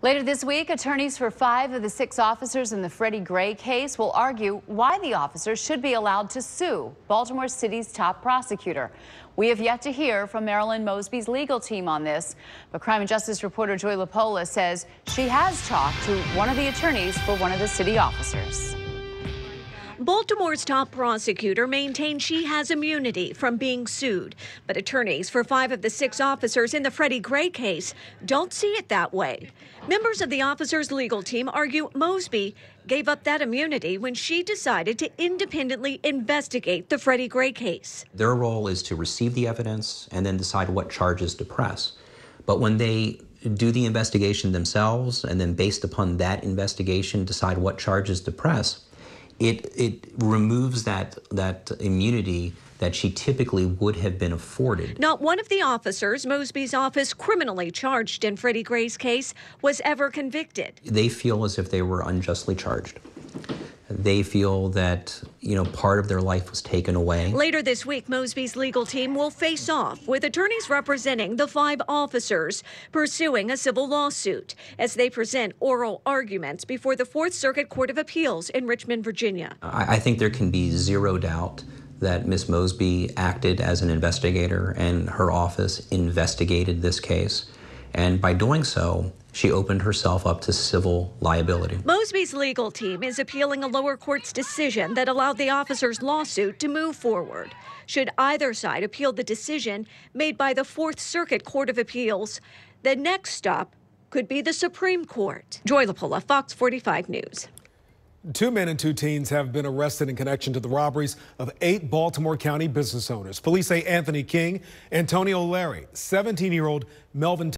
Later this week, attorneys for 5 of the 6 officers in the Freddie Gray case will argue why the officers should be allowed to sue Baltimore City's top prosecutor. We have yet to hear from Marilyn Mosby's legal team on this, but crime and justice reporter Joy LaPola says she has talked to one of the attorneys for one of the city officers. Baltimore's top prosecutor maintains she has immunity from being sued, but attorneys for 5 of the 6 officers in the Freddie Gray case don't see it that way. Members of the officers' legal team argue Mosby gave up that immunity when she decided to independently investigate the Freddie Gray case. Their role is to receive the evidence and then decide what charges to press. But when they do the investigation themselves and then based upon that investigation decide what charges to press, it removes that immunity that she typically would have been afforded. Not one of the officers Mosby's office criminally charged in Freddie Gray's case was ever convicted. They feel as if they were unjustly charged. They feel that, part of their life was taken away. Later this week, Mosby's legal team will face off with attorneys representing the 5 officers pursuing a civil lawsuit as they present oral arguments before the 4th Circuit Court of Appeals in Richmond, Virginia. I think there can be zero doubt that Ms. Mosby acted as an investigator and her office investigated this case. And by doing so, she opened herself up to civil liability. Mosby's legal team is appealing a lower court's decision that allowed the officer's lawsuit to move forward. Should either side appeal the decision made by the 4th Circuit Court of Appeals, the next stop could be the Supreme Court. Joy LaPola, Fox 45 News. 2 men and 2 teens have been arrested in connection to the robberies of 8 Baltimore County business owners. Police say Anthony King, Antonio Larry, 17-year-old Melvin